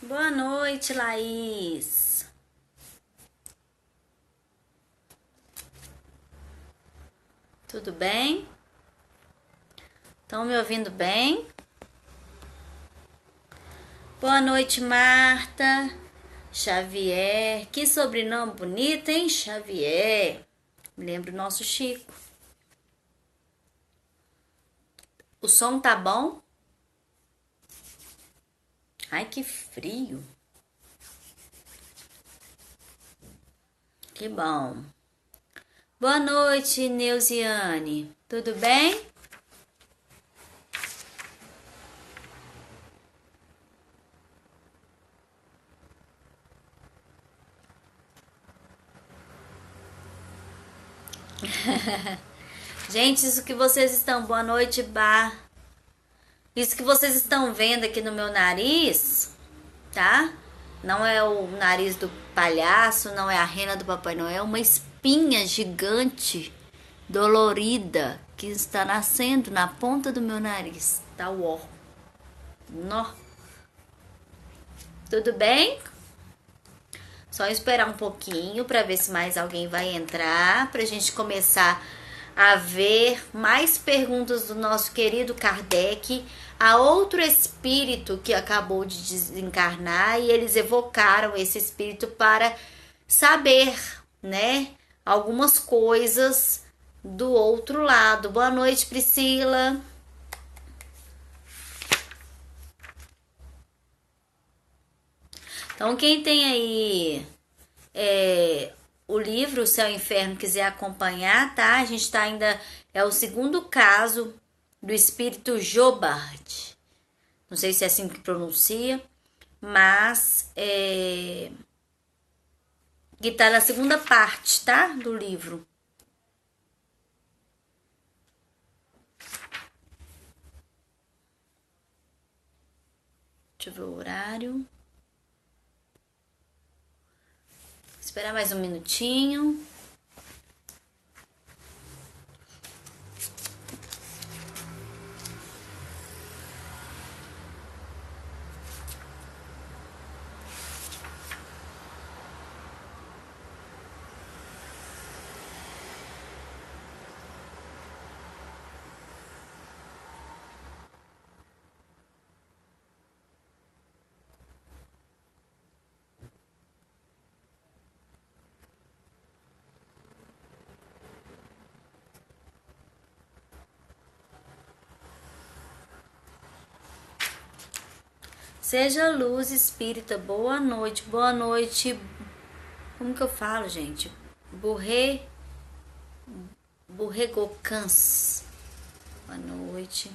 Boa noite, Laís. Tudo bem? Estão me ouvindo bem? Boa noite, Marta. Xavier. Que sobrenome bonito, hein, Xavier? Me lembro do nosso Chico. O som tá bom? Ai, que frio. Que bom. Boa noite, Neuziane. Tudo bem? Gente, isso que vocês estão... Boa noite, Bar. Isso que vocês estão vendo aqui no meu nariz, tá? Não é o nariz do palhaço, não é a rena do Papai Noel, é uma espinha gigante, dolorida, que está nascendo na ponta do meu nariz. Tá ó. Nó. Tudo bem? Só esperar um pouquinho para ver se mais alguém vai entrar, pra gente começar a ver mais perguntas do nosso querido Kardec a outro espírito que acabou de desencarnar, e eles evocaram esse espírito para saber, né, algumas coisas do outro lado. Boa noite, Priscila. Então, quem tem aí o livro O Céu e o Inferno, quiser acompanhar, tá? A gente tá ainda... É o segundo caso do espírito Jobard. Não sei se é assim que pronuncia, mas que tá na segunda parte, tá? Do livro. Deixa eu ver o horário. Esperar mais um minutinho. Seja luz espírita, boa noite, boa noite. Como que eu falo, gente? Borregocans. Boa noite.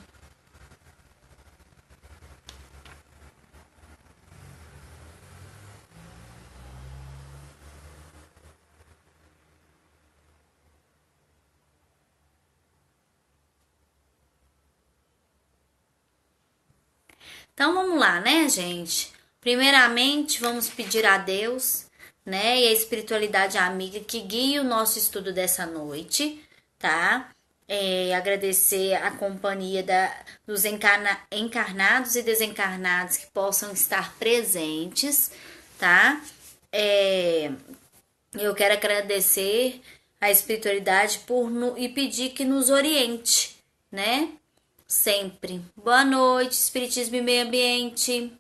Então vamos lá, né, gente? Primeiramente, vamos pedir a Deus, né, e a espiritualidade amiga que guie o nosso estudo dessa noite, tá? Agradecer a companhia dos encarnados e desencarnados que possam estar presentes, tá? Eu quero agradecer a espiritualidade e pedir que nos oriente, né? Sempre. Boa noite, Espiritismo e Meio Ambiente.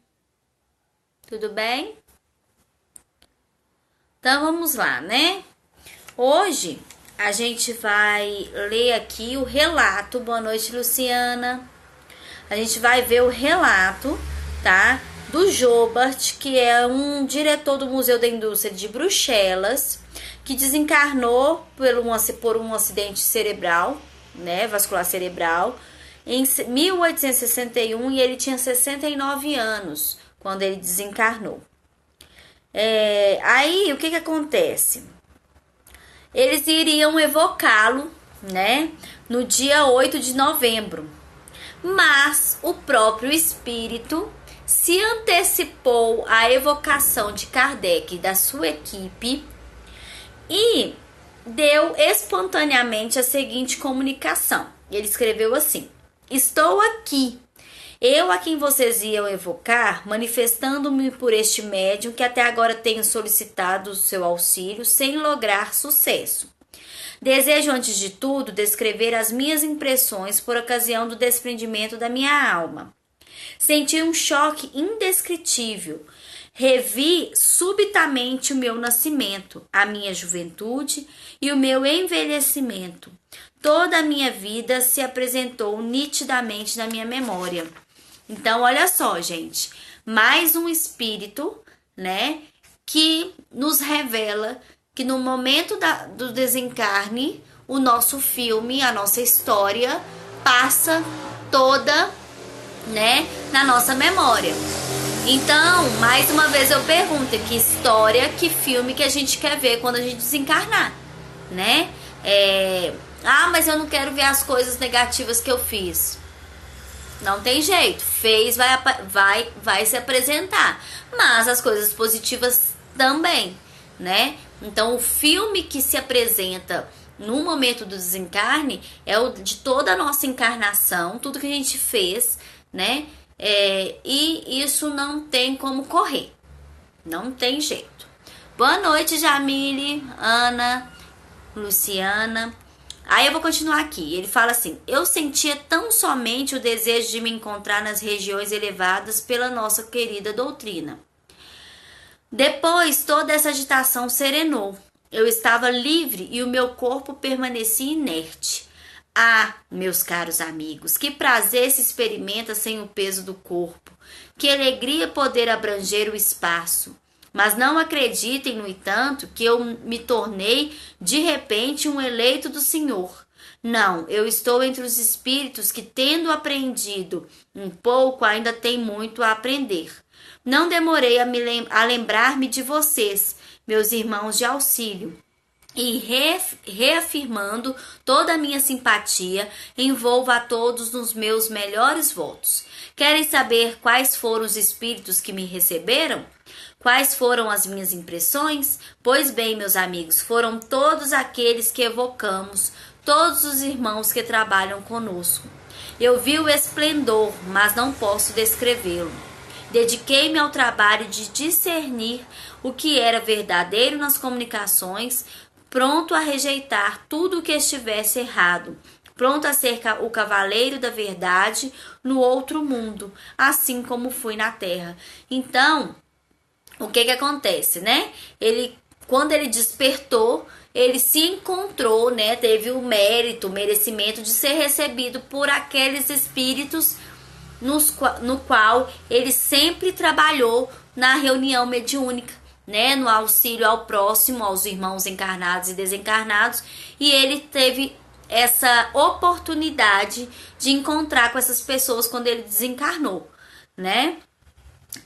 Tudo bem? Então vamos lá, né? Hoje a gente vai ler aqui o relato. Boa noite, Luciana. A gente vai ver o relato, tá? Do Jobard, que é um diretor do Museu da Indústria de Bruxelas, que desencarnou por um acidente cerebral, né? Vascular cerebral, em 1861, e ele tinha 69 anos quando ele desencarnou. Aí, o que acontece? Eles iriam evocá-lo, né, no dia 8 de novembro. Mas o próprio espírito se antecipou à evocação de Kardec e da sua equipe e deu espontaneamente a seguinte comunicação. Ele escreveu assim: estou aqui. Eu a quem vocês iam evocar, manifestando-me por este médium que até agora tenho solicitado o seu auxílio sem lograr sucesso. Desejo, antes de tudo, descrever as minhas impressões por ocasião do desprendimento da minha alma. Senti um choque indescritível. Revi subitamente o meu nascimento, a minha juventude e o meu envelhecimento. Toda a minha vida se apresentou nitidamente na minha memória. Então, olha só, gente, mais um espírito, né, que nos revela que no momento do desencarne, o nosso filme, a nossa história passa toda, né, na nossa memória. Então, mais uma vez eu pergunto, que história, que filme que a gente quer ver quando a gente desencarnar, né? Mas eu não quero ver as coisas negativas que eu fiz. Não tem jeito, fez, vai se apresentar, mas as coisas positivas também, né? Então, o filme que se apresenta no momento do desencarne é o de toda a nossa encarnação, tudo que a gente fez, né? E isso não tem como correr, não tem jeito. Boa noite, Jamile, Ana, Luciana. Aí eu vou continuar aqui. Ele fala assim: eu sentia tão somente o desejo de me encontrar nas regiões elevadas pela nossa querida doutrina. Depois toda essa agitação serenou. Eu estava livre e o meu corpo permanecia inerte. Ah, meus caros amigos, que prazer se experimenta sem o peso do corpo. Que alegria poder abranger o espaço. Mas não acreditem, no entanto, que eu me tornei de repente um eleito do Senhor. Não, eu estou entre os espíritos que, tendo aprendido um pouco, ainda têm muito a aprender. Não demorei a lembrar-me de vocês, meus irmãos de auxílio, e reafirmando toda a minha simpatia, envolvo a todos nos meus melhores votos. Querem saber quais foram os espíritos que me receberam? Quais foram as minhas impressões? Pois bem, meus amigos, foram todos aqueles que evocamos, todos os irmãos que trabalham conosco. Eu vi o esplendor, mas não posso descrevê-lo. Dediquei-me ao trabalho de discernir o que era verdadeiro nas comunicações, pronto a rejeitar tudo o que estivesse errado, pronto a ser o cavaleiro da verdade no outro mundo, assim como fui na Terra. Então, o que acontece, né? Quando ele despertou, ele se encontrou, né? Teve o mérito, o merecimento de ser recebido por aqueles espíritos no qual ele sempre trabalhou na reunião mediúnica, né, no auxílio ao próximo, aos irmãos encarnados e desencarnados, e ele teve essa oportunidade de encontrar com essas pessoas quando ele desencarnou, né?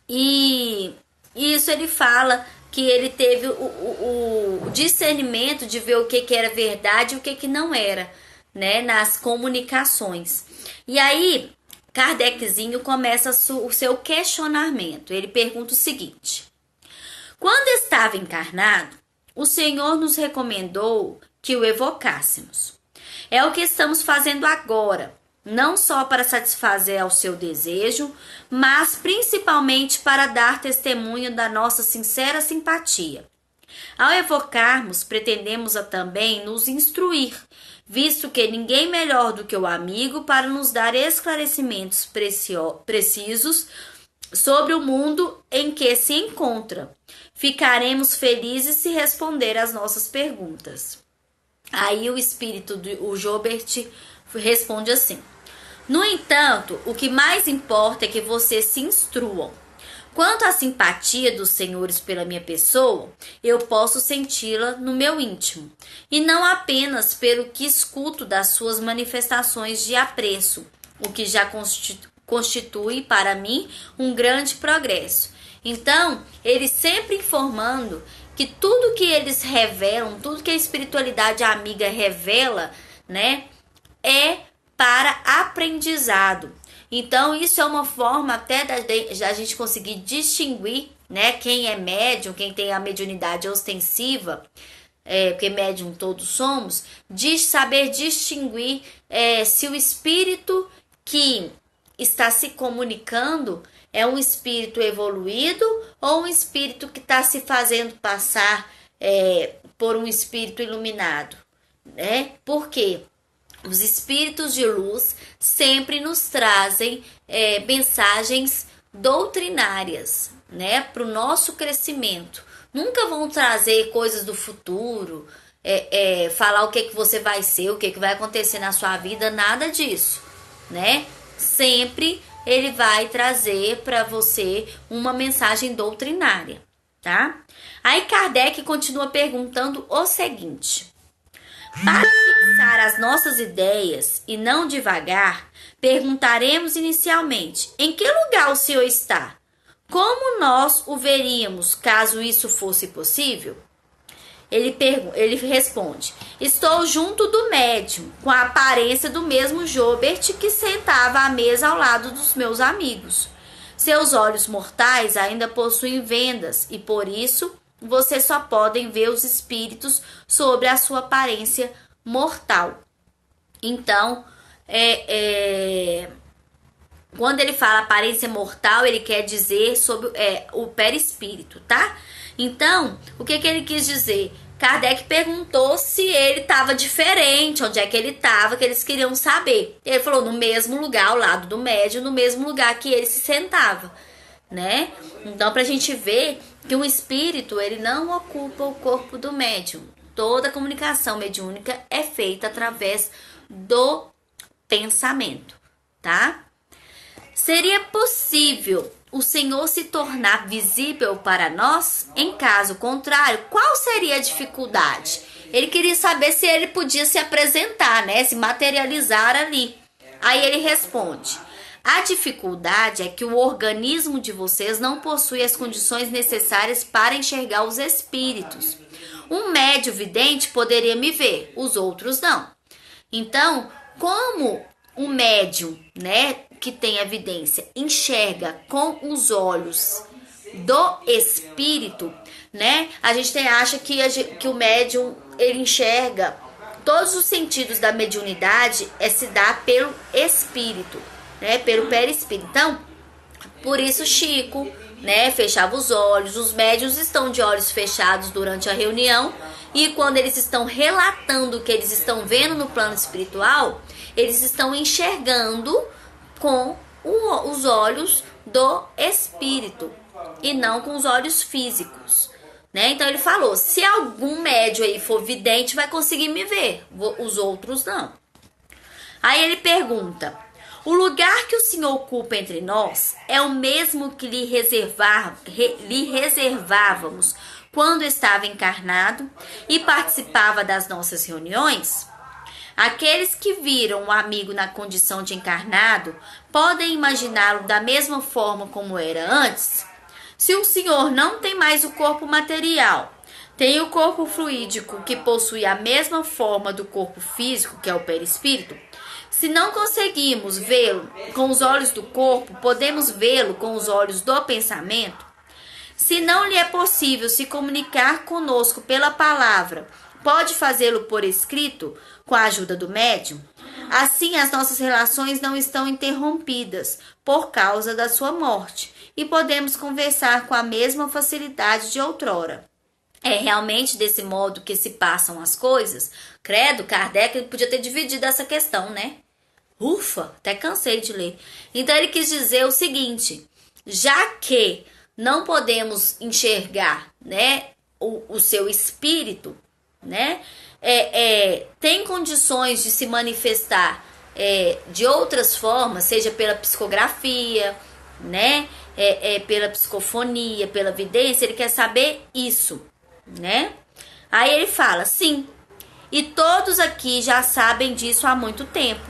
E isso ele fala que ele teve o discernimento de ver o que era verdade e o que não era, né, nas comunicações. E aí Kardeczinho começa o seu questionamento. Ele pergunta o seguinte: quando estava encarnado, o Senhor nos recomendou que o evocássemos. É o que estamos fazendo agora, não só para satisfazer ao seu desejo, mas principalmente para dar testemunho da nossa sincera simpatia. Ao evocarmos, pretendemos também nos instruir, visto que ninguém melhor do que o amigo para nos dar esclarecimentos precisos sobre o mundo em que se encontra. Ficaremos felizes se responder às nossas perguntas. Aí o espírito o Jobert responde assim: no entanto, o que mais importa é que vocês se instruam. Quanto à simpatia dos senhores pela minha pessoa, eu posso senti-la no meu íntimo, e não apenas pelo que escuto das suas manifestações de apreço, o que já constitui para mim um grande progresso. Então, ele sempre informando que tudo que eles revelam, tudo que a espiritualidade amiga revela, né, é para aprendizado. Então, isso é uma forma até da gente conseguir distinguir, né, quem é médium, quem tem a mediunidade ostensiva, porque médium todos somos, de saber distinguir se o espírito que está se comunicando é um espírito evoluído ou um espírito que está se fazendo passar por um espírito iluminado, né? Porque os espíritos de luz sempre nos trazem mensagens doutrinárias, né? Para o nosso crescimento. Nunca vão trazer coisas do futuro, falar o que você vai ser, o que vai acontecer na sua vida, nada disso, né? Sempre ele vai trazer para você uma mensagem doutrinária, tá? Aí Kardec continua perguntando o seguinte: para fixar as nossas ideias e não divagar, perguntaremos inicialmente: em que lugar o Senhor está? Como nós o veríamos caso isso fosse possível? Ele responde: estou junto do médium, com a aparência do mesmo Jobert que sentava à mesa ao lado dos meus amigos. Seus olhos mortais ainda possuem vendas e por isso vocês só podem ver os espíritos sobre a sua aparência mortal. Então, quando ele fala aparência mortal, ele quer dizer sobre o perispírito, tá? Então, o que ele quis dizer? Kardec perguntou se ele estava diferente, onde é que ele estava, que eles queriam saber. Ele falou no mesmo lugar, ao lado do médium, no mesmo lugar que ele se sentava, né? Então, pra gente ver que um espírito, ele não ocupa o corpo do médium. Toda comunicação mediúnica é feita através do pensamento, tá? Seria possível o Senhor se tornar visível para nós? Em caso contrário, qual seria a dificuldade? Ele queria saber se ele podia se apresentar, né? Se materializar ali. Aí ele responde: a dificuldade é que o organismo de vocês não possui as condições necessárias para enxergar os espíritos. Um médium vidente poderia me ver, os outros não. Então, como um médium, né, que tem evidência, enxerga com os olhos do espírito, né? A gente acha que o médium, ele enxerga todos os sentidos da mediunidade, se dá pelo espírito, né? Pelo perispírito. Então, por isso Chico, né, fechava os olhos. Os médiuns estão de olhos fechados durante a reunião e quando eles estão relatando o que eles estão vendo no plano espiritual, eles estão enxergando com os olhos do espírito e não com os olhos físicos, né? Então ele falou: se algum médium aí for vidente, vai conseguir me ver, os outros não. Aí ele pergunta: o lugar que o Senhor ocupa entre nós é o mesmo que lhe reservávamos quando estava encarnado e participava das nossas reuniões? Aqueles que viram o amigo na condição de encarnado podem imaginá-lo da mesma forma como era antes? Se o Senhor não tem mais o corpo material, tem o corpo fluídico que possui a mesma forma do corpo físico, que é o perispírito, se não conseguimos vê-lo com os olhos do corpo, podemos vê-lo com os olhos do pensamento? Se não lhe é possível se comunicar conosco pela palavra, pode fazê-lo por escrito, com a ajuda do médium? Assim, as nossas relações não estão interrompidas por causa da sua morte e podemos conversar com a mesma facilidade de outrora. É realmente desse modo que se passam as coisas? Credo, Kardec podia ter dividido essa questão, né? Ufa, até cansei de ler. Então ele quis dizer o seguinte: já que não podemos enxergar, né, o seu espírito, né, tem condições de se manifestar de outras formas, seja pela psicografia, né, pela psicofonia, pela vidência. Ele quer saber isso, né? Aí ele fala: sim, e todos aqui já sabem disso há muito tempo.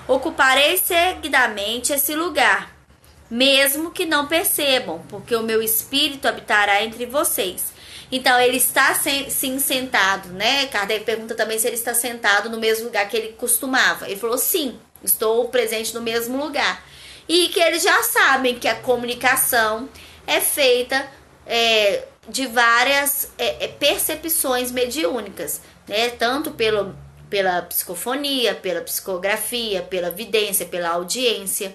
Ocuparei seguidamente esse lugar, mesmo que não percebam, porque o meu espírito habitará entre vocês. Então, ele está sim sentado, né? Kardec pergunta também se ele está sentado no mesmo lugar que ele costumava. Ele falou: sim, estou presente no mesmo lugar. E que eles já sabem que a comunicação é feita de várias percepções mediúnicas, né? Tanto pela psicofonia, pela psicografia, pela vidência, pela audiência,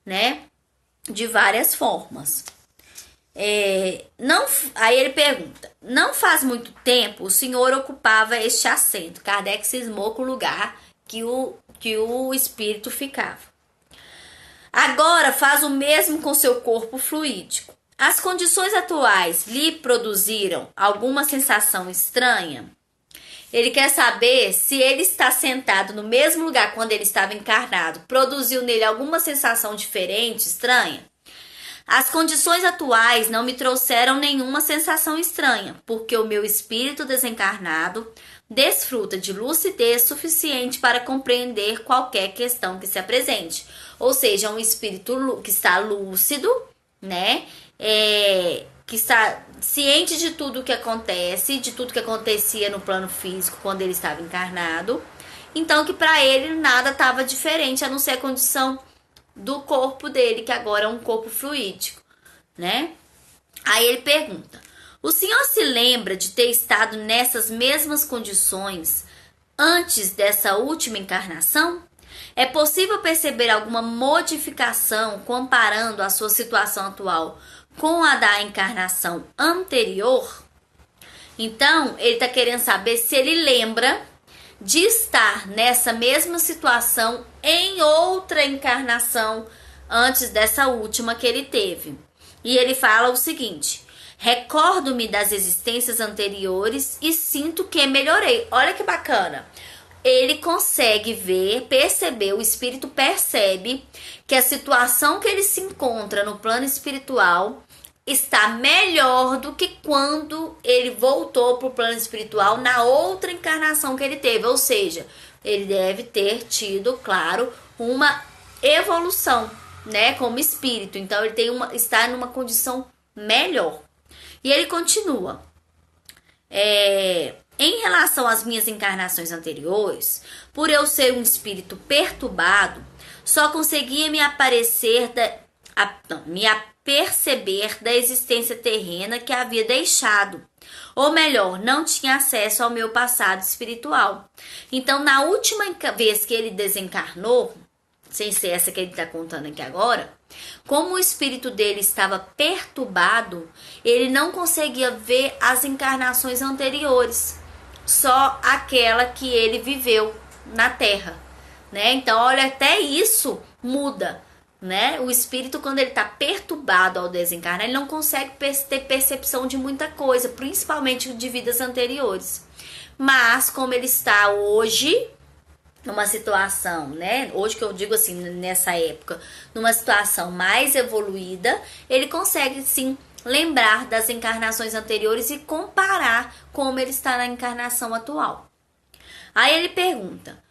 né? De várias formas. Aí ele pergunta: não faz muito tempo o senhor ocupava este assento. Kardec cismou com o lugar que o espírito ficava. Agora faz o mesmo com seu corpo fluídico. As condições atuais lhe produziram alguma sensação estranha? Ele quer saber se ele está sentado no mesmo lugar quando ele estava encarnado. Produziu nele alguma sensação diferente, estranha? As condições atuais não me trouxeram nenhuma sensação estranha, porque o meu espírito desencarnado desfruta de lucidez suficiente para compreender qualquer questão que se apresente. Ou seja, um espírito que está lúcido, né? Que está ciente de tudo que acontece, de tudo que acontecia no plano físico quando ele estava encarnado. Então, que para ele nada estava diferente, a não ser a condição do corpo dele, que agora é um corpo fluídico, né? Aí ele pergunta: o senhor se lembra de ter estado nessas mesmas condições antes dessa última encarnação? É possível perceber alguma modificação comparando a sua situação atual com a da encarnação anterior? Então, ele está querendo saber se ele lembra de estar nessa mesma situação em outra encarnação antes dessa última que ele teve. E ele fala o seguinte: recordo-me das existências anteriores e sinto que melhorei. Olha que bacana. Ele consegue perceber, o espírito percebe que a situação que ele se encontra no plano espiritual está melhor do que quando ele voltou para o plano espiritual na outra encarnação que ele teve. Ou seja, ele deve ter tido, claro, uma evolução, né, como espírito. Então ele está numa condição melhor. E ele continua: em relação às minhas encarnações anteriores, por eu ser um espírito perturbado, só conseguia me aperceber da existência terrena que havia deixado. Ou melhor, não tinha acesso ao meu passado espiritual. Então, na última vez que ele desencarnou, sem ser essa que ele está contando aqui agora, como o espírito dele estava perturbado, ele não conseguia ver as encarnações anteriores, só aquela que ele viveu na Terra, né? Então, olha, até isso muda, né? O espírito, quando ele está perturbado ao desencarnar, ele não consegue ter percepção de muita coisa, principalmente de vidas anteriores. Mas, como ele está hoje numa situação, né? Hoje que eu digo assim, nessa época, numa situação mais evoluída, ele consegue sim lembrar das encarnações anteriores e comparar como ele está na encarnação atual. Aí ele pergunta: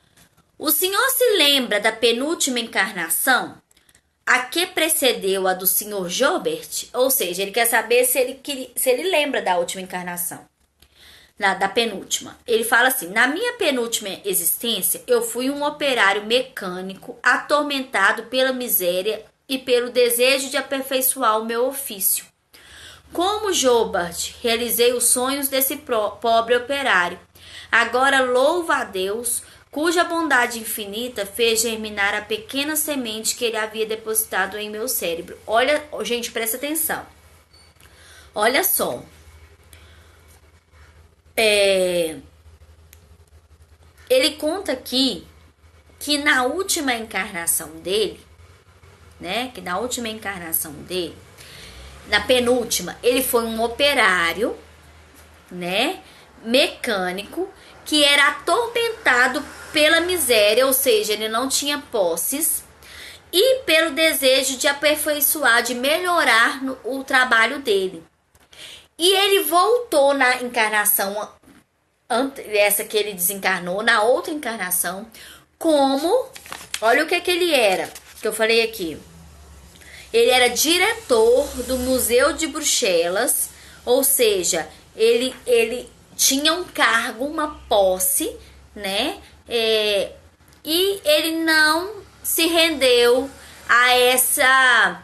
o senhor se lembra da penúltima encarnação, a que precedeu a do senhor Jobert? Ou seja, ele quer saber se ele lembra da última encarnação. Da penúltima. Ele fala assim: na minha penúltima existência, eu fui um operário mecânico atormentado pela miséria e pelo desejo de aperfeiçoar o meu ofício. Como Jobert, realizei os sonhos desse pobre operário. Agora louvo a Deus, cuja bondade infinita fez germinar a pequena semente que ele havia depositado em meu cérebro. Olha, gente, presta atenção. Olha só. Ele conta aqui que na última encarnação dele, né? Que na última encarnação dele, na penúltima, ele foi um operário, né? Mecânico, que era atormentado pela miséria, ou seja, ele não tinha posses, e pelo desejo de aperfeiçoar, de melhorar o trabalho dele. E ele voltou na encarnação, essa que ele desencarnou, na outra encarnação, como, olha o que ele era, que eu falei aqui. Ele era diretor do Museu de Bruxelas, ou seja, ele tinha um cargo, uma posse, né? E ele não se rendeu a essa,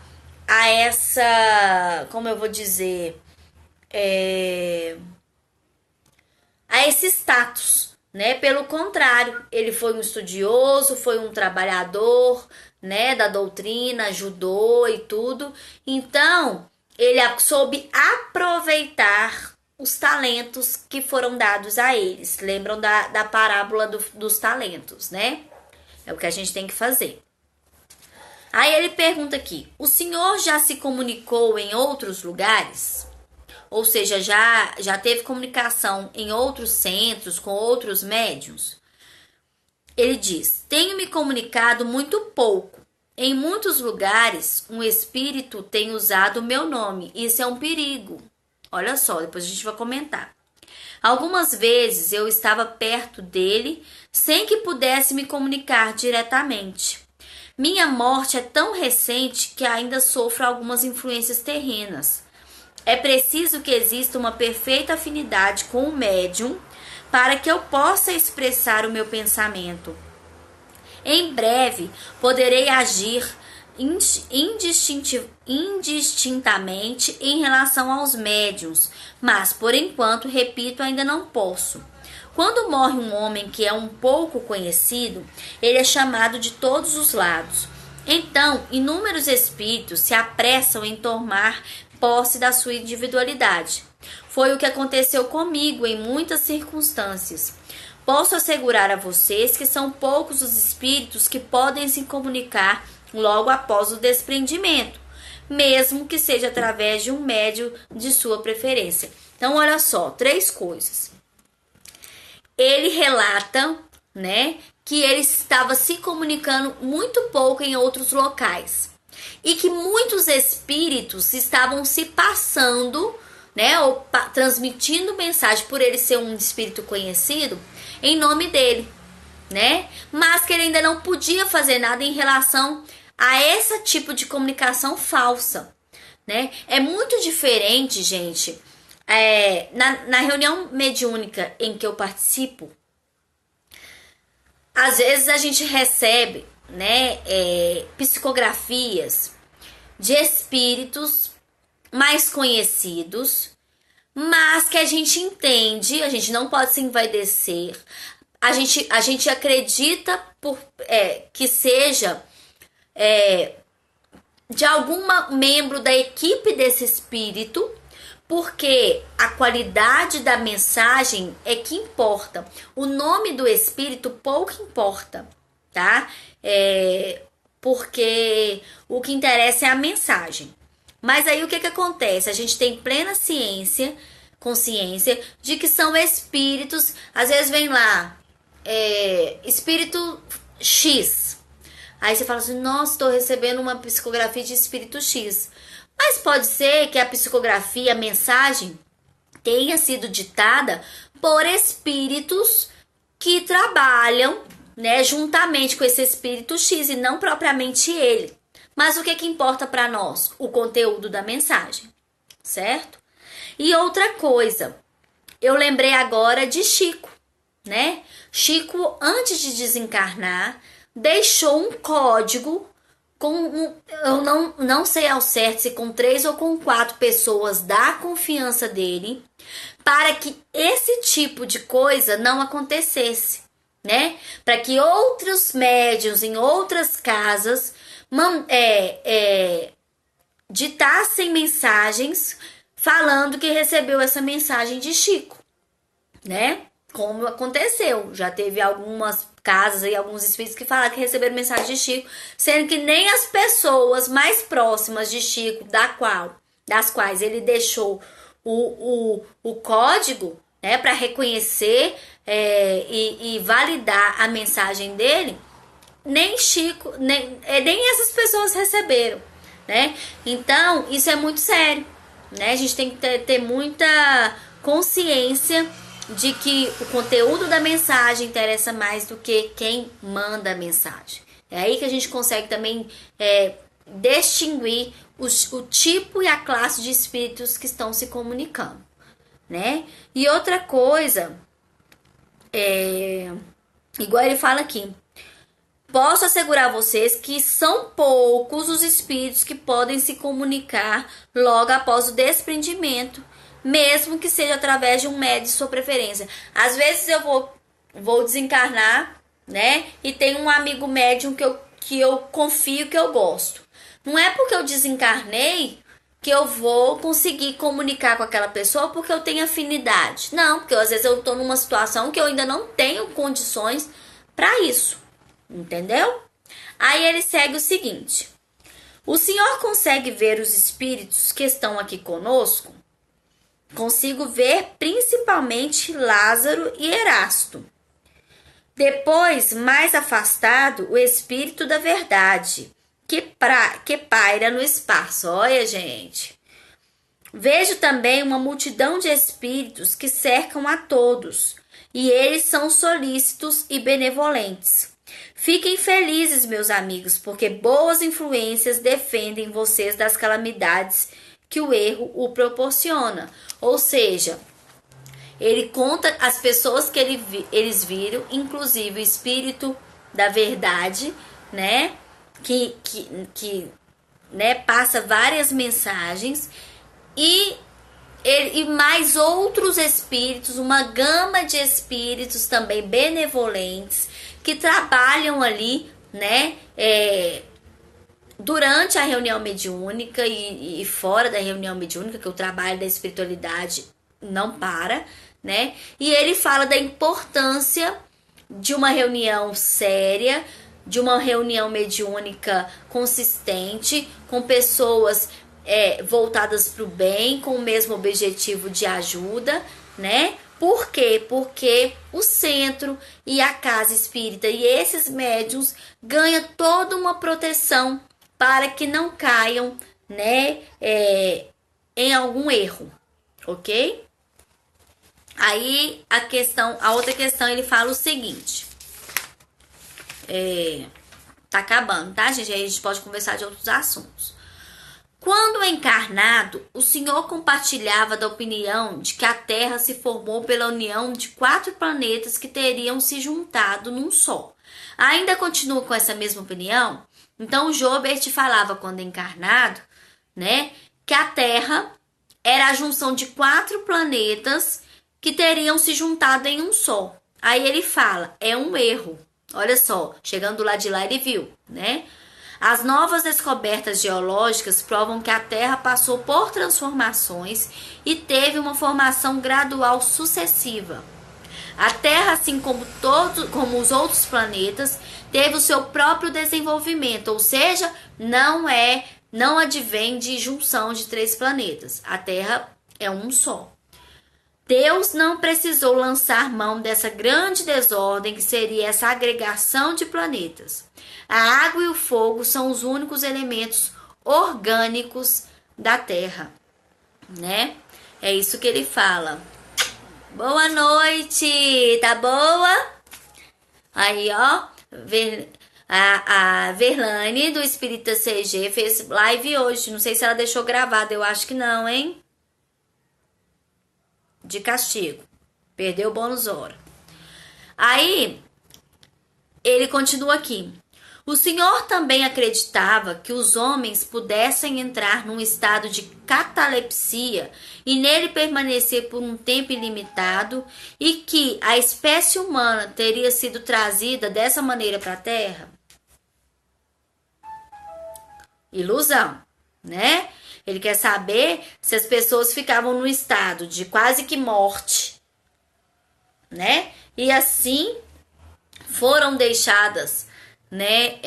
como eu vou dizer, a esse status, né? Pelo contrário, ele foi um estudioso, foi um trabalhador, né, da doutrina, ajudou e tudo. Então, ele soube aproveitar os talentos que foram dados a eles. Lembram da parábola dos talentos, né? É o que a gente tem que fazer. Aí ele pergunta aqui: o senhor já se comunicou em outros lugares? Ou seja, já teve comunicação em outros centros, com outros médiuns? Ele diz: tenho me comunicado muito pouco. Em muitos lugares, um espírito tem usado o meu nome. Isso é um perigo. Olha só, depois a gente vai comentar. Algumas vezes eu estava perto dele sem que pudesse me comunicar diretamente. Minha morte é tão recente que ainda sofro algumas influências terrenas. É preciso que exista uma perfeita afinidade com o médium para que eu possa expressar o meu pensamento. Em breve poderei agir indistintamente em relação aos médiuns, mas por enquanto, repito, ainda não posso. Quando morre um homem que é um pouco conhecido, ele é chamado de todos os lados. Então, inúmeros espíritos se apressam em tomar posse da sua individualidade. Foi o que aconteceu comigo em muitas circunstâncias. Posso assegurar a vocês que são poucos os espíritos que podem se comunicar logo após o desprendimento, mesmo que seja através de um médium de sua preferência. Então, olha só, 3 coisas. Ele relata, né, que ele estava se comunicando muito pouco em outros locais e que muitos espíritos estavam se passando, né, ou transmitindo mensagem por ele ser um espírito conhecido em nome dele, né? Mas que ele ainda não podia fazer nada em relação a esse tipo de comunicação falsa, né? É muito diferente, gente. Na reunião mediúnica em que eu participo, às vezes a gente recebe, né, psicografias de espíritos mais conhecidos, mas que a gente entende, a gente não pode se envaidecer, a gente acredita que seja de algum membro da equipe desse espírito, porque a qualidade da mensagem é que importa. O nome do espírito pouco importa, tá? Porque o que interessa é a mensagem. Mas aí o que acontece? A gente tem plena consciência de que são espíritos. Às vezes vem lá, espírito X. Aí você fala assim: nossa, estou recebendo uma psicografia de espírito X. Mas pode ser que a psicografia, a mensagem, tenha sido ditada por espíritos que trabalham, né, juntamente com esse espírito X e não propriamente ele. Mas o que importa para nós? O conteúdo da mensagem, certo? E outra coisa, eu lembrei agora de Chico, né? Chico, antes de desencarnar, deixou um código eu não sei ao certo se com 3 ou com 4 pessoas da confiança dele, para que esse tipo de coisa não acontecesse, né? Para que outros médiuns em outras casas ditassem mensagens falando que recebeu essa mensagem de Chico, né? Como aconteceu, já teve algumas casas e alguns espíritos que falaram que receberam mensagem de Chico, sendo que nem as pessoas mais próximas de Chico, das quais ele deixou o código, né, para reconhecer e validar a mensagem dele, nem Chico, nem essas pessoas receberam, né? Então, isso é muito sério, né? A gente tem que ter muita consciência de que o conteúdo da mensagem interessa mais do que quem manda a mensagem. É aí que a gente consegue também distinguir o tipo e a classe de espíritos que estão se comunicando, né? E outra coisa, igual ele fala aqui, posso assegurar a vocês que são poucos os espíritos que podem se comunicar logo após o desprendimento, mesmo que seja através de um médium de sua preferência. Às vezes eu vou vou desencarnar, né? E tem um amigo médium que eu confio, que eu gosto. Não é porque eu desencarnei que eu vou conseguir comunicar com aquela pessoa porque eu tenho afinidade. Não, porque às vezes eu tô numa situação que eu ainda não tenho condições para isso. Entendeu? Aí ele segue o seguinte: o senhor consegue ver os espíritos que estão aqui conosco? Consigo ver principalmente Lázaro e Erasto. Depois, mais afastado, o espírito da verdade, que paira no espaço. Olha, gente. Vejo também uma multidão de espíritos que cercam a todos, e eles são solícitos e benevolentes. Fiquem felizes, meus amigos, porque boas influências defendem vocês das calamidades que o erro o proporciona. Ou seja, ele conta as pessoas que eles viram, inclusive o espírito da verdade, né? Que né, passa várias mensagens e mais outros espíritos, uma gama de espíritos também benevolentes que trabalham ali, né? Durante a reunião mediúnica e fora da reunião mediúnica, que o trabalho da espiritualidade não para, né? E ele fala da importância de uma reunião séria, de uma reunião mediúnica consistente, com pessoas voltadas para o bem, com o mesmo objetivo de ajuda, né? Por quê? Porque o centro e a casa espírita e esses médiuns ganham toda uma proteção para que não caiam, né, em algum erro, ok? Aí a outra questão ele fala o seguinte, tá acabando, tá, gente? Aí a gente pode conversar de outros assuntos. Quando encarnado, o senhor compartilhava da opinião de que a Terra se formou pela união de 4 planetas que teriam se juntado num só. Ainda continua com essa mesma opinião? Então, o Joubert falava, quando encarnado, né, que a Terra era a junção de 4 planetas que teriam se juntado em um só. Aí ele fala, é um erro. Olha só, chegando lá de lá ele viu, né? As novas descobertas geológicas provam que a Terra passou por transformações e teve uma formação gradual sucessiva. A Terra, assim como os outros planetas, teve o seu próprio desenvolvimento, ou seja, não advém de junção de 3 planetas. A Terra é um só. Deus não precisou lançar mão dessa grande desordem que seria essa agregação de planetas. A água e o fogo são os únicos elementos orgânicos da Terra, né? É isso que ele fala. Boa noite, tá boa? Aí, ó, a Verlane do Espírita CG fez live hoje. Não sei se ela deixou gravada, eu acho que não, hein? De castigo. Perdeu o bônus hora. Aí, ele continua aqui. O senhor também acreditava que os homens pudessem entrar num estado de catalepsia e nele permanecer por um tempo ilimitado e que a espécie humana teria sido trazida dessa maneira para a Terra? Ilusão, né? Ele quer saber se as pessoas ficavam num estado de quase que morte, né? E assim foram deixadas, né?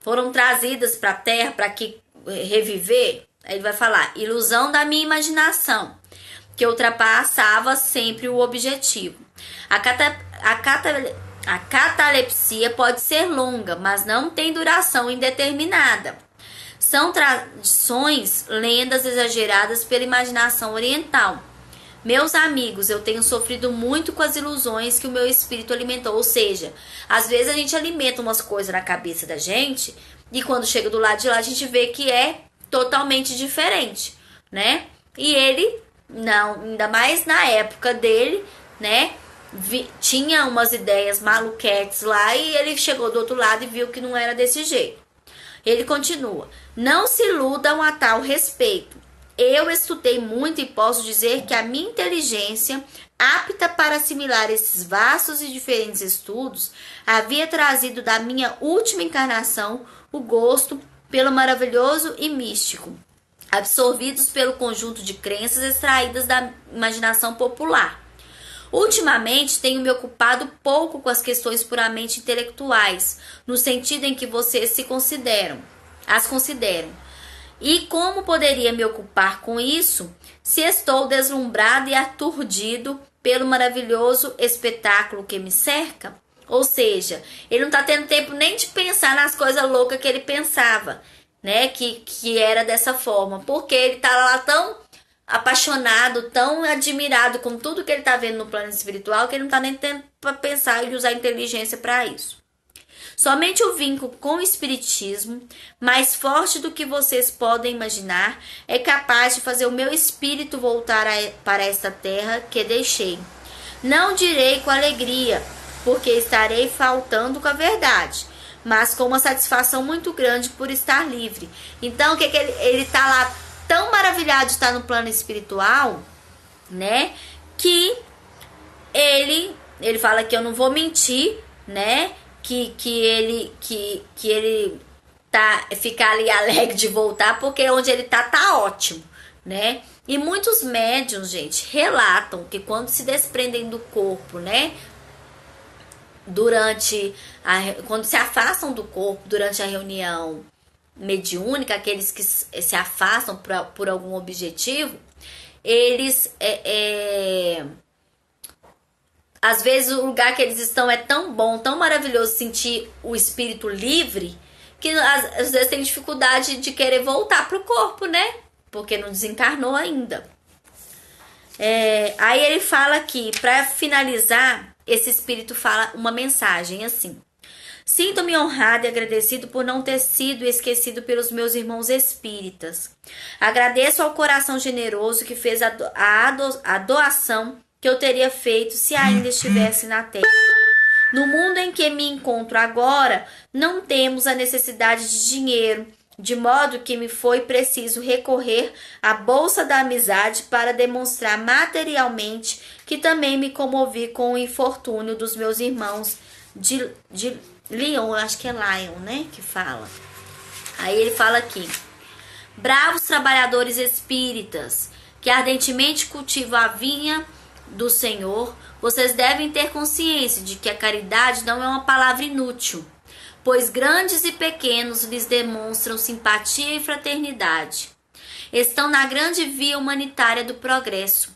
Foram trazidas para a Terra para que reviver. Aí ele vai falar, ilusão da minha imaginação, que ultrapassava sempre o objetivo. A catalepsia pode ser longa, mas não tem duração indeterminada. São tradições, lendas exageradas pela imaginação oriental. Meus amigos, eu tenho sofrido muito com as ilusões que o meu espírito alimentou. Ou seja, às vezes a gente alimenta umas coisas na cabeça da gente e quando chega do lado de lá a gente vê que é totalmente diferente, né? E ele, não, ainda mais na época dele, né? Tinha umas ideias maluquetes lá e ele chegou do outro lado e viu que não era desse jeito. Ele continua, não se iludam a tal respeito. Eu estudei muito e posso dizer que a minha inteligência apta para assimilar esses vastos e diferentes estudos, havia trazido da minha última encarnação o gosto pelo maravilhoso e místico, absorvidos pelo conjunto de crenças extraídas da imaginação popular. Ultimamente, tenho me ocupado pouco com as questões puramente intelectuais, no sentido em que vocês as consideram. E como poderia me ocupar com isso se estou deslumbrado e aturdido pelo maravilhoso espetáculo que me cerca? Ou seja, ele não está tendo tempo nem de pensar nas coisas loucas que ele pensava, né? Que era dessa forma, porque ele está lá tão apaixonado, tão admirado com tudo que ele está vendo no plano espiritual, que ele não está nem tendo para pensar e usar inteligência para isso. Somente o vínculo com o espiritismo, mais forte do que vocês podem imaginar, é capaz de fazer o meu espírito voltar para esta terra que deixei. Não direi com alegria, porque estarei faltando com a verdade, mas com uma satisfação muito grande por estar livre. Então, o que ele está lá tão maravilhado de estar no plano espiritual, né? Que ele fala que eu não vou mentir, né? Que ele ficar ali alegre de voltar, porque onde ele tá ótimo, né? E muitos médiuns, gente, relatam que quando se desprendem do corpo, né? Quando se afastam do corpo durante a reunião mediúnica, aqueles que se afastam por algum objetivo, eles às vezes o lugar que eles estão é tão bom, tão maravilhoso sentir o espírito livre, que às vezes tem dificuldade de querer voltar pro corpo, né? Porque não desencarnou ainda. Aí ele fala aqui, para finalizar, esse espírito fala uma mensagem assim: sinto-me honrado e agradecido por não ter sido esquecido pelos meus irmãos espíritas. Agradeço ao coração generoso que fez a doação que eu teria feito se ainda estivesse na terra. No mundo em que me encontro agora, não temos a necessidade de dinheiro, de modo que me foi preciso recorrer à bolsa da amizade para demonstrar materialmente que também me comovi com o infortúnio dos meus irmãos de Lyon, acho que é Lyon, né, que fala. Aí ele fala aqui: bravos trabalhadores espíritas, que ardentemente cultivam a vinha do Senhor, vocês devem ter consciência de que a caridade não é uma palavra inútil, pois grandes e pequenos lhes demonstram simpatia e fraternidade. Estão na grande via humanitária do progresso.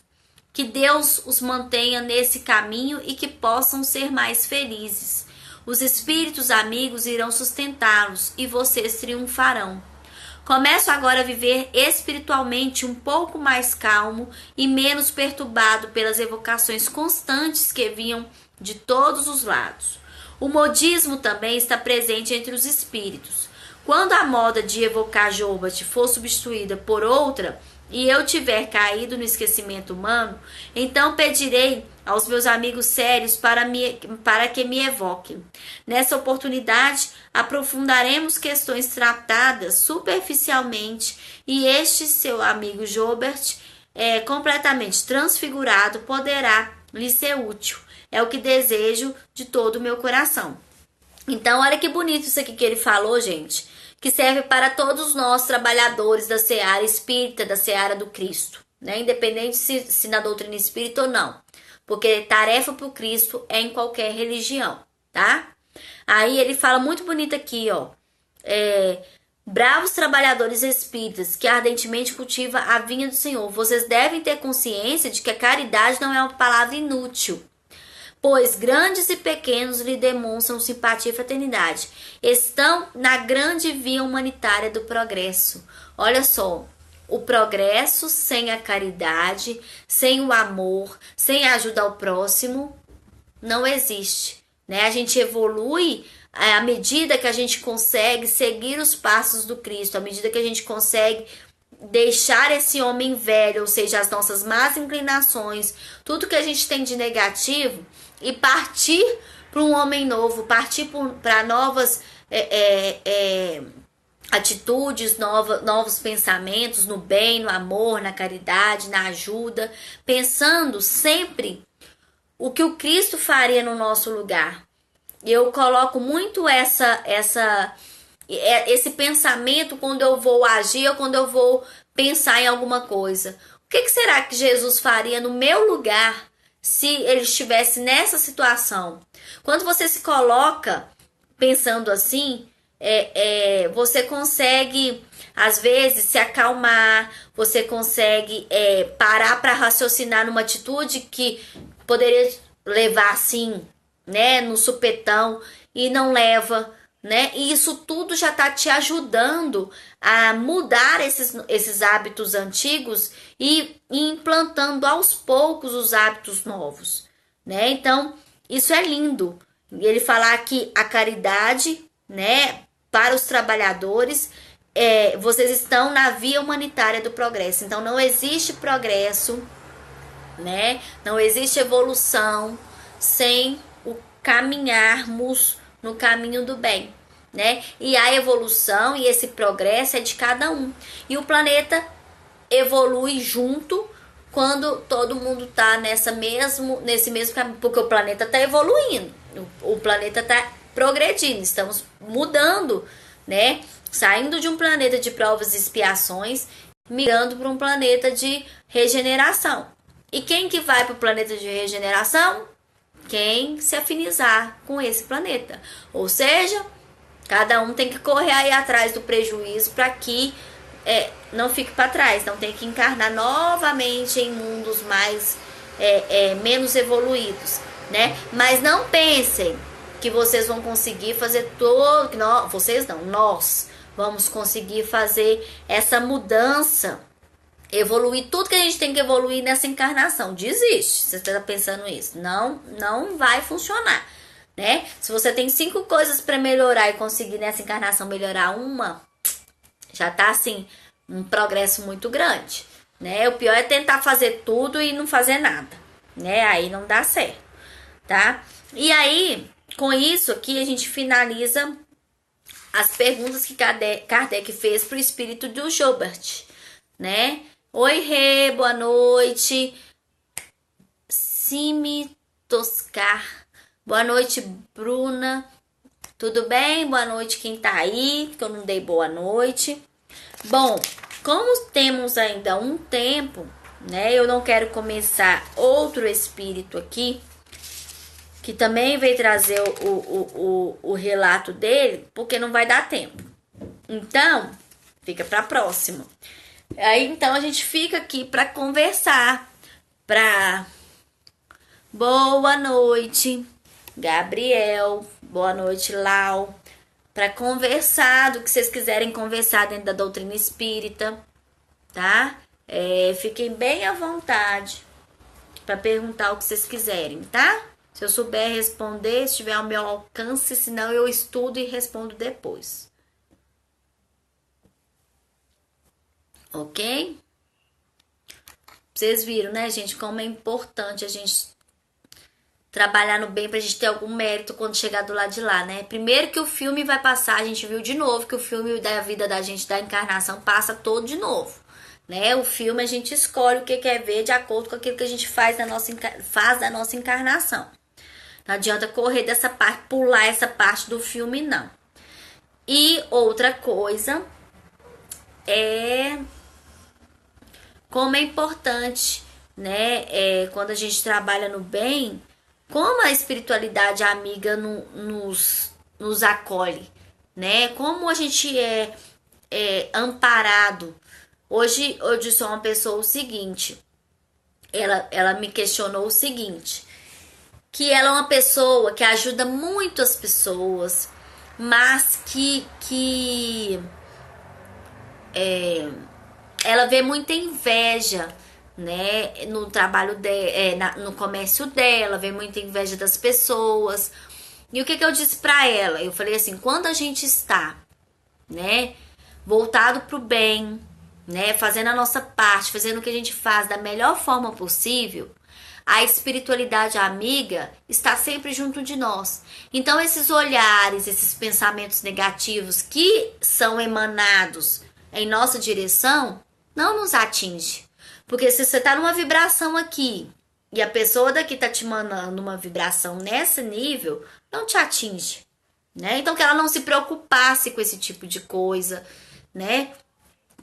Que Deus os mantenha nesse caminho e que possam ser mais felizes. Os espíritos amigos irão sustentá-los e vocês triunfarão. Começo agora a viver espiritualmente um pouco mais calmo e menos perturbado pelas evocações constantes que vinham de todos os lados. O modismo também está presente entre os espíritos. Quando a moda de evocar Jobat for substituída por outra e eu tiver caído no esquecimento humano, então pedirei aos meus amigos sérios para que me evoquem. Nessa oportunidade, aprofundaremos questões tratadas superficialmente e este seu amigo Jobat, completamente transfigurado, poderá lhe ser útil. É o que desejo de todo o meu coração. Então, olha que bonito isso aqui que ele falou, gente, que serve para todos nós, trabalhadores da seara espírita, da seara do Cristo, né? Independente se na doutrina espírita ou não, porque tarefa para o Cristo é em qualquer religião, tá? Aí ele fala muito bonito aqui, ó, bravos trabalhadores espíritas que ardentemente cultivam a vinha do Senhor, vocês devem ter consciência de que a caridade não é uma palavra inútil, pois grandes e pequenos lhe demonstram simpatia e fraternidade. Estão na grande via humanitária do progresso. Olha só, o progresso sem a caridade, sem o amor, sem a ajuda ao próximo, não existe, né? A gente evolui à medida que a gente consegue seguir os passos do Cristo, à medida que a gente consegue deixar esse homem velho, ou seja, as nossas más inclinações, tudo que a gente tem de negativo, e partir para um homem novo, partir para novas atitudes, novos pensamentos no bem, no amor, na caridade, na ajuda, pensando sempre o que o Cristo faria no nosso lugar. Eu coloco muito esse pensamento quando eu vou agir ou quando eu vou pensar em alguma coisa. O que será que Jesus faria no meu lugar se ele estivesse nessa situação? Quando você se coloca pensando assim, você consegue, às vezes, se acalmar, você consegue parar para raciocinar numa atitude que poderia levar assim, né, no supetão, e não leva, né? E isso tudo já tá te ajudando a mudar esses hábitos antigos e implantando aos poucos os hábitos novos, né? Então, isso é lindo. Ele falar que a caridade, né, para os trabalhadores, vocês estão na via humanitária do progresso. Então, não existe progresso, né? Não existe evolução sem o caminharmos no caminho do bem, né? E a evolução e esse progresso é de cada um. E o planeta evolui junto quando todo mundo tá nesse mesmo caminho, porque o planeta tá evoluindo, o planeta tá progredindo, estamos mudando, né? Saindo de um planeta de provas e expiações, migrando para um planeta de regeneração. E quem que vai para o planeta de regeneração? Quem se afinizar com esse planeta. Ou seja, cada um tem que correr aí atrás do prejuízo para que não fique para trás. Não tem que encarnar novamente em mundos mais menos evoluídos, né? Mas não pensem que vocês vão conseguir fazer todo... Vocês não, nós vamos conseguir fazer essa mudança, evoluir tudo que a gente tem que evoluir nessa encarnação. Desiste, você está pensando isso. Não vai funcionar, né? Se você tem 5 coisas para melhorar e conseguir nessa encarnação melhorar uma, já tá assim, um progresso muito grande, né? O pior é tentar fazer tudo e não fazer nada, né? Aí não dá certo, tá? E aí, com isso aqui, a gente finaliza as perguntas que Kardec fez pro espírito do Joubert, né? Oi, Rê, boa noite. Simi Toscar, boa noite, Bruna. Tudo bem? Boa noite quem tá aí, que eu não dei boa noite. Bom, como temos ainda um tempo, né? Eu não quero começar outro espírito aqui, que também veio trazer o relato dele, porque não vai dar tempo. Então, fica para próxima. Aí, então, a gente fica aqui para conversar, Boa noite, Gabriel. Boa noite, Lau. Para conversar do que vocês quiserem conversar dentro da doutrina espírita, tá? Fiquem bem à vontade para perguntar o que vocês quiserem, tá? Se eu souber responder, se estiver ao meu alcance, senão eu estudo e respondo depois. Ok? Vocês viram, né, gente, como é importante a gente trabalhar no bem pra gente ter algum mérito quando chegar do lado de lá, né? Primeiro que o filme vai passar, a gente viu de novo que o filme da vida da gente, da encarnação, passa todo de novo, né? O filme a gente escolhe o que quer ver de acordo com aquilo que a gente faz da nossa encarnação. Não adianta correr dessa parte, pular essa parte do filme, não. E outra coisa como é importante, né? Quando a gente trabalha no bem, como a espiritualidade amiga nos acolhe, né? Como a gente é amparado. Hoje eu disse a uma pessoa o seguinte, ela me questionou o seguinte, que ela é uma pessoa que ajuda muito as pessoas, mas que ela vê muita inveja, né, no trabalho dela, no comércio dela, vê muita inveja das pessoas. E o que eu disse pra ela? Eu falei assim, quando a gente está, né, voltado pro bem, né, fazendo a nossa parte, fazendo o que a gente faz da melhor forma possível, a espiritualidade amiga está sempre junto de nós. Então esses olhares, esses pensamentos negativos que são emanados em nossa direção, não nos atinge. Porque se você está numa vibração aqui, e a pessoa daqui tá te mandando uma vibração nesse nível, não te atinge, né? Então que ela não se preocupasse com esse tipo de coisa, né?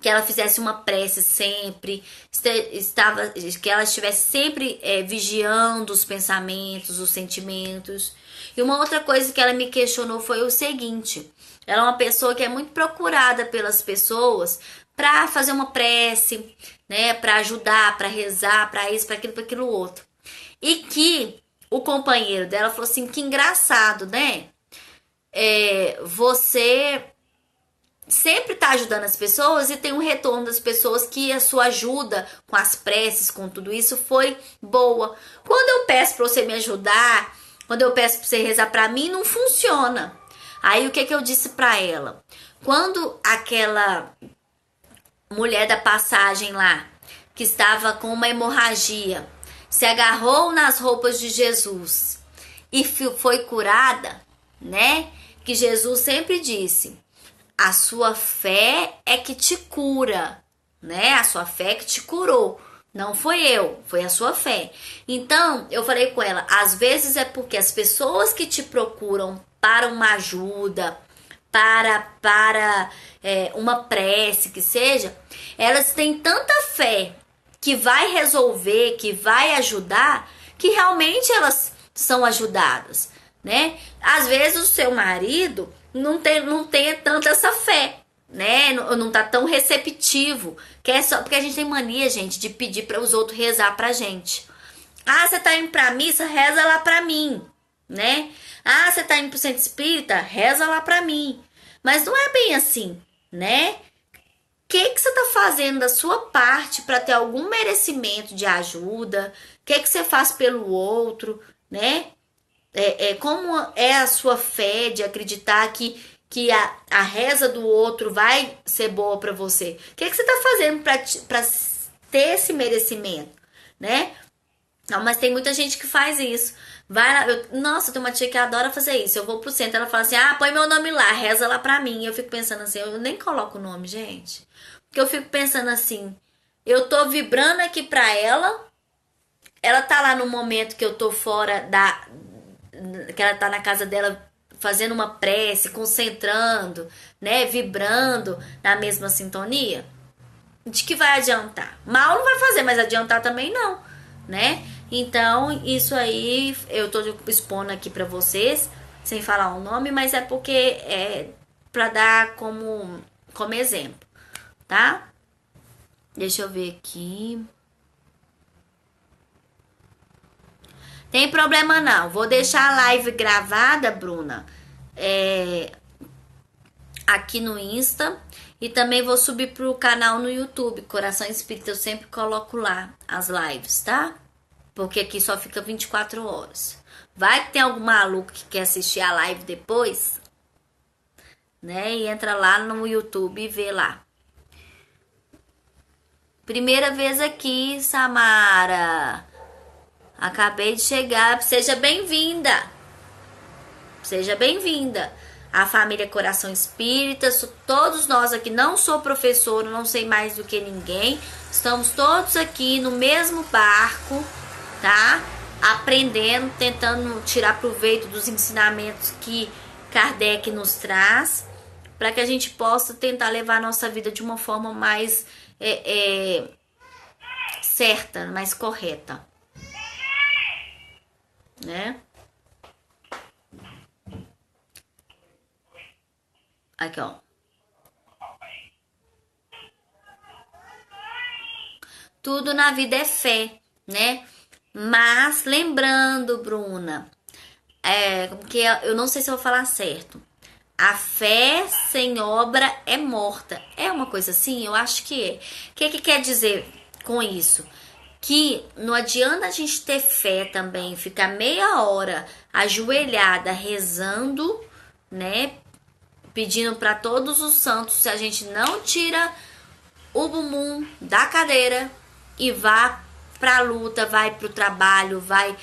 Que ela fizesse uma prece sempre, que ela estivesse sempre vigiando os pensamentos, os sentimentos. E uma outra coisa que ela me questionou foi o seguinte: ela é uma pessoa que é muito procurada pelas pessoas para fazer uma prece, né, para ajudar, para rezar, para isso, para aquilo outro. E que o companheiro dela falou assim: que engraçado, né? Você sempre tá ajudando as pessoas e tem um retorno das pessoas que a sua ajuda com as preces, com tudo isso foi boa. Quando eu peço para você me ajudar, quando eu peço para você rezar para mim, não funciona. Aí o que que eu disse para ela? Quando aquela mulher da passagem lá, que estava com uma hemorragia, se agarrou nas roupas de Jesus e foi curada, né? Que Jesus sempre disse: a sua fé é que te cura, né? A sua fé é que te curou. Não foi eu, foi a sua fé. Então, eu falei com ela, às vezes é porque as pessoas que te procuram para uma ajuda, para uma prece, que seja, elas têm tanta fé que vai resolver, que vai ajudar, que realmente elas são ajudadas, né? Às vezes o seu marido não tem tanta essa fé, né? Não tá tão receptivo. Que é só porque a gente tem mania, gente, de pedir para os outros rezar pra gente. Ah, você tá indo pra missa? Reza lá pra mim, né? Ah, você tá indo pro centro espírita? Reza lá pra mim. Mas não é bem assim, né? O que você tá fazendo da sua parte para ter algum merecimento de ajuda? O que você faz pelo outro, né? Como é a sua fé de acreditar que a reza do outro vai ser boa para você? O que você tá fazendo para ter esse merecimento, né? Não, mas tem muita gente que faz isso. Vai lá, nossa, tem uma tia que adora fazer isso. Eu vou pro centro, ela fala assim: ah, põe meu nome lá, reza lá pra mim. Eu fico pensando assim, eu nem coloco o nome, gente. Porque eu fico pensando assim, eu tô vibrando aqui pra ela tá lá no momento que eu tô fora que ela tá na casa dela fazendo uma prece, concentrando, né, vibrando na mesma sintonia. De que vai adiantar? Mal não vai fazer, mas adiantar também não, né? Então, isso aí eu tô expondo aqui pra vocês, sem falar o nome, mas é porque é pra dar como exemplo, tá? Deixa eu ver aqui. Tem problema não. Vou deixar a live gravada, Bruna, aqui no Insta. E também vou subir pro canal no YouTube, Coração Espírita. Eu sempre coloco lá as lives, tá? Porque aqui só fica 24 horas. Vai que tem algum maluco que quer assistir a live depois, né? E entra lá no YouTube e vê lá. Primeira vez aqui, Samara. Acabei de chegar. Seja bem-vinda. Seja bem-vinda. A família Coração Espírita, todos nós aqui, não sou professora, não sei mais do que ninguém. Estamos todos aqui no mesmo barco, tá? Aprendendo, tentando tirar proveito dos ensinamentos que Kardec nos traz, para que a gente possa tentar levar a nossa vida de uma forma mais certa, mais correta, né? Aqui, ó. Tudo na vida é fé, né? Mas lembrando, Bruna, porque eu não sei se eu vou falar certo. A fé sem obra é morta. É uma coisa assim? Eu acho que é. O que quer dizer com isso? Que não adianta a gente ter fé também, ficar meia hora ajoelhada rezando, né? Pedindo para todos os santos, se a gente não tira o bumbum da cadeira e vá pra luta, vai pro trabalho, vai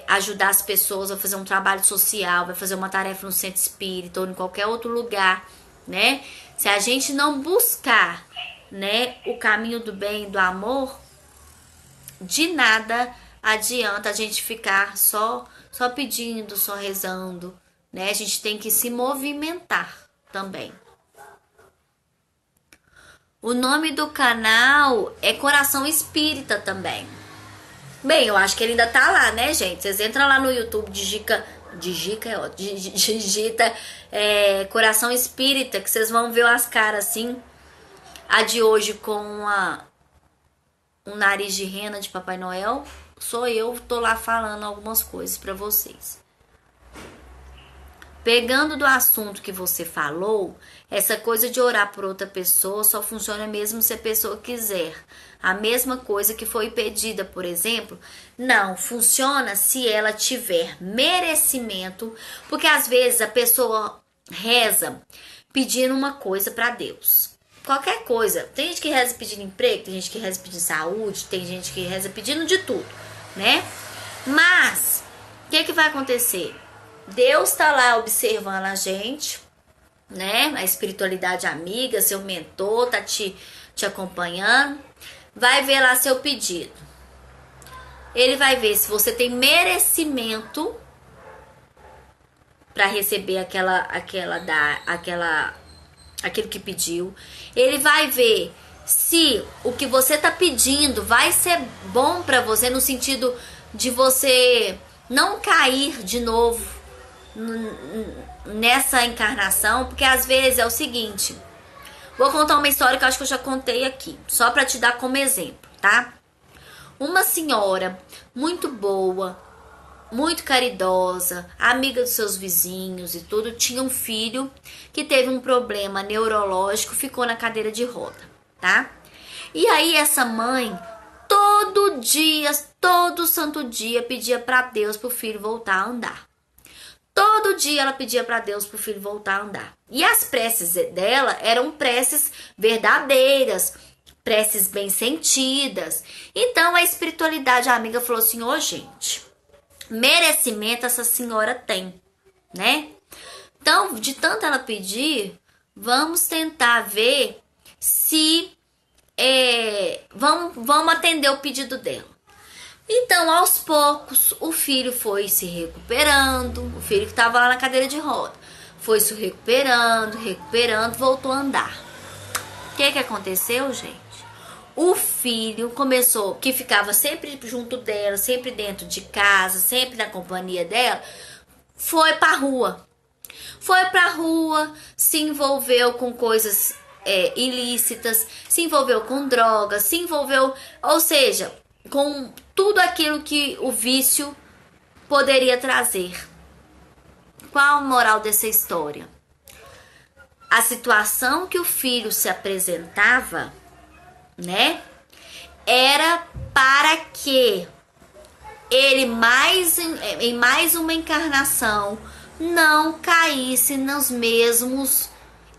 ajudar as pessoas, vai fazer um trabalho social, vai fazer uma tarefa no centro espírita ou em qualquer outro lugar, né? Se a gente não buscar, né, o caminho do bem e do amor, de nada adianta a gente ficar só pedindo, só rezando, né? A gente tem que se movimentar também. O nome do canal é Coração Espírita também. Bem, eu acho que ele ainda tá lá, né, gente? Vocês entram lá no YouTube, digita Coração Espírita, que vocês vão ver as caras assim. A de hoje com um nariz de rena de Papai Noel. Sou eu, tô lá falando algumas coisas pra vocês. Pegando do assunto que você falou, essa coisa de orar por outra pessoa só funciona mesmo se a pessoa quiser. A mesma coisa que foi pedida, por exemplo, não funciona se ela tiver merecimento, porque às vezes a pessoa reza pedindo uma coisa para Deus. Qualquer coisa. Tem gente que reza pedindo emprego, tem gente que reza pedindo saúde, tem gente que reza pedindo de tudo, né? Mas, o que vai acontecer? Deus tá lá observando a gente, né? A espiritualidade amiga, seu mentor tá te acompanhando. Vai ver lá seu pedido. Ele vai ver se você tem merecimento para receber aquilo que pediu. Ele vai ver se o que você tá pedindo vai ser bom para você, no sentido de você não cair de novo nessa encarnação, porque às vezes é o seguinte. Vou contar uma história que eu acho que eu já contei aqui, só para te dar como exemplo, tá? Uma senhora muito boa, muito caridosa, amiga dos seus vizinhos e tudo, tinha um filho que teve um problema neurológico, ficou na cadeira de roda, tá? E aí essa mãe, todo santo dia, pedia para Deus pro filho voltar a andar. Todo dia ela pedia para Deus pro filho voltar a andar. E as preces dela eram preces verdadeiras, preces bem sentidas. Então a espiritualidade amiga falou assim: ô gente, merecimento essa senhora tem, né? Então, de tanto ela pedir, vamos tentar ver se vamos atender o pedido dela. Então, aos poucos, o filho foi se recuperando, o filho que estava lá na cadeira de roda, foi se recuperando, voltou a andar. O que aconteceu, gente? O filho começou, que ficava sempre junto dela, sempre dentro de casa, sempre na companhia dela, foi pra rua. Foi pra rua, se envolveu com coisas ilícitas, se envolveu com drogas, se envolveu, ou seja, com tudo aquilo que o vício poderia trazer. Qual a moral dessa história? A situação que o filho se apresentava, né, era para que ele em mais uma encarnação não caísse nos mesmos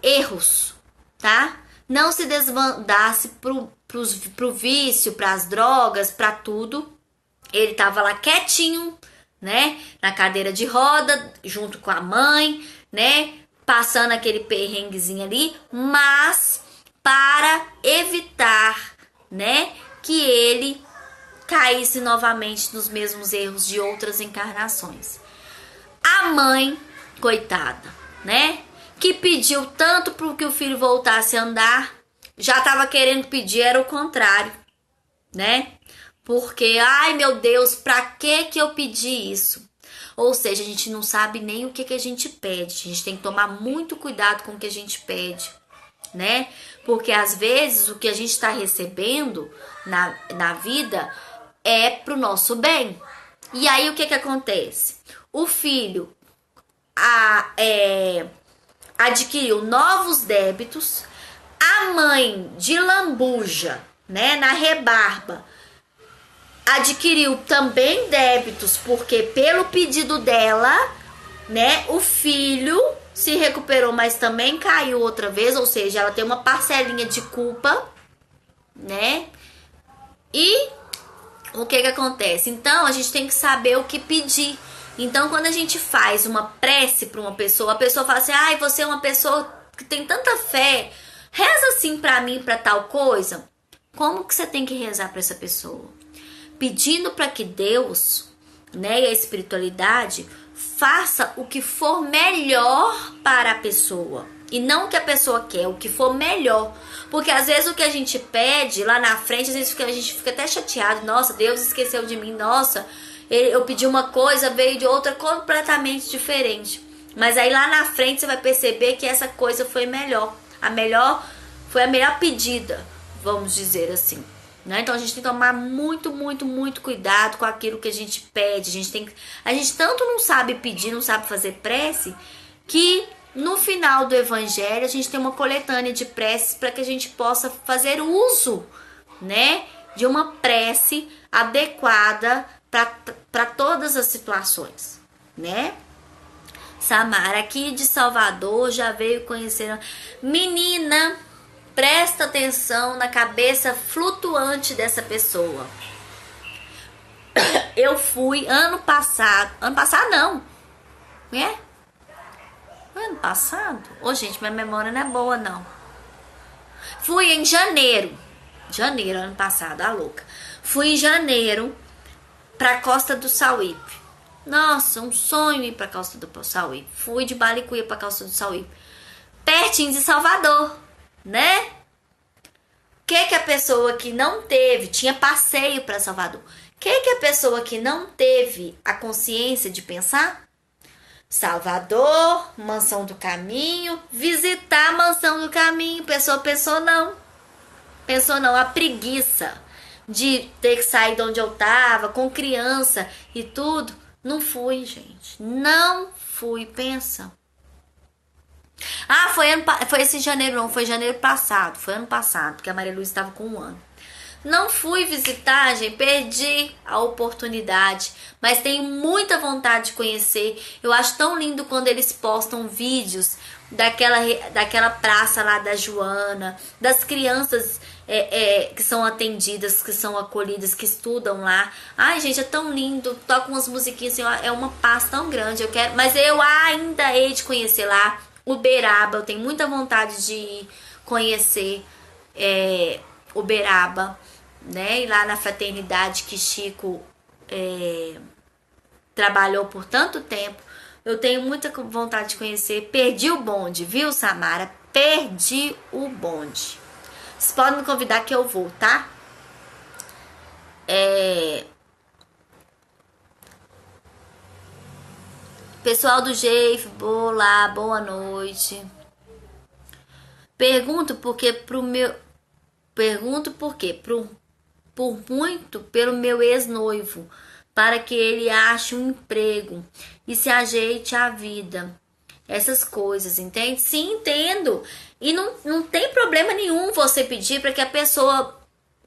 erros, tá? Não se desbandasse pro vício, pras drogas, pra tudo. Ele tava lá quietinho, né, na cadeira de roda, junto com a mãe, né, passando aquele perrenguezinho ali, mas para evitar, né, que ele caísse novamente nos mesmos erros de outras encarnações. A mãe, coitada, né, que pediu tanto para que o filho voltasse a andar, já estava querendo pedir, era o contrário, né? Porque, ai meu Deus, pra que eu pedi isso? Ou seja, a gente não sabe nem o que a gente pede. A gente tem que tomar muito cuidado com o que a gente pede, né? Porque às vezes o que a gente está recebendo na vida é pro nosso bem. E aí o que acontece? O filho adquiriu novos débitos, a mãe de lambuja, né, na rebarba, adquiriu também débitos, porque pelo pedido dela, né, o filho se recuperou, mas também caiu outra vez, ou seja, ela tem uma parcelinha de culpa, né? E o que acontece? Então, a gente tem que saber o que pedir. Então, quando a gente faz uma prece para uma pessoa, a pessoa fala assim: ai, você é uma pessoa que tem tanta fé, reza assim para mim, para tal coisa. Como que você tem que rezar para essa pessoa? pedindo para que Deus, né, e a espiritualidade faça o que for melhor para a pessoa. E não o que a pessoa quer, o que for melhor. Porque às vezes o que a gente pede lá na frente, às vezes a gente fica até chateado. Nossa, Deus esqueceu de mim. Nossa, eu pedi uma coisa, veio de outra completamente diferente. Mas aí lá na frente você vai perceber que essa coisa foi melhor. Foi a melhor pedida, vamos dizer assim. Né? Então a gente tem que tomar muito, muito, muito cuidado com aquilo que a gente pede. A gente tanto não sabe pedir, não sabe fazer prece, que no final do evangelho a gente tem uma coletânea de preces para que a gente possa fazer uso, né, de uma prece adequada para todas as situações, né? Samara aqui de Salvador já veio conhecer. Menina, presta atenção na cabeça flutuante dessa pessoa. Eu fui ano passado não, né? Ano passado? Ô, gente, minha memória não é boa, não. Fui em janeiro. Janeiro, ano passado, a louca. Fui em janeiro pra Costa do Sauípe. Nossa, um sonho ir pra Costa do Sauípe. Fui de Balicuia pra Costa do Sauípe. Pertinho de Salvador, né? O que a pessoa que não teve, tinha passeio pra Salvador. O que a pessoa que não teve a consciência de pensar? Salvador, Mansão do Caminho, visitar a Mansão do Caminho. Pessoa pensou não, a preguiça de ter que sair de onde eu tava, com criança e tudo. Não fui, gente, não fui, pensa. Ah, foi esse janeiro, não, foi janeiro passado, foi ano passado, porque a Maria Luísa estava com 1 ano. Não fui visitar, gente, perdi a oportunidade, mas tenho muita vontade de conhecer. Eu acho tão lindo quando eles postam vídeos daquela praça lá da Joana, das crianças que são atendidas, que são acolhidas, que estudam lá. Ai, gente, é tão lindo, toca umas musiquinhas assim, é uma paz tão grande. Mas eu ainda hei de conhecer lá Uberaba, eu tenho muita vontade de conhecer Uberaba, né? E lá na fraternidade que Chico trabalhou por tanto tempo, eu tenho muita vontade de conhecer. Perdi o bonde, viu, Samara? Perdi o bonde. Vocês podem me convidar que eu vou, tá? Pessoal do Jeif, olá, boa noite. Pergunto porque por muito pelo meu ex-noivo, para que ele ache um emprego e se ajeite à vida. Essas coisas, entende? Sim, entendo. E não tem problema nenhum você pedir para que a pessoa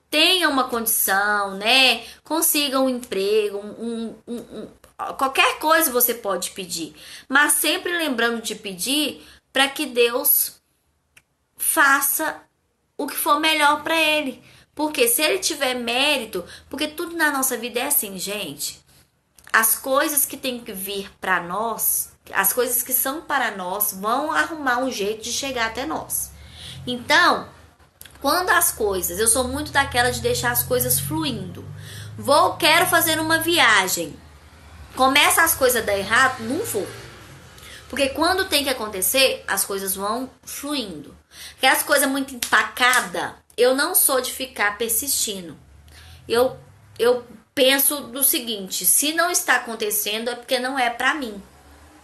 tenha uma condição, né? Consiga um emprego, qualquer coisa você pode pedir. Mas sempre lembrando de pedir para que Deus faça o que for melhor para ele. Porque se ele tiver mérito, porque tudo na nossa vida é assim, gente. As coisas que tem que vir para nós, as coisas que são para nós, vão arrumar um jeito de chegar até nós. Então, quando as coisas, eu sou muito daquela de deixar as coisas fluindo. Quero fazer uma viagem. Começa as coisas a dar errado, não vou. Porque quando tem que acontecer, as coisas vão fluindo. Aquelas coisas muito empacadas, eu não sou de ficar persistindo. Eu penso do seguinte, se não está acontecendo é porque não é pra mim.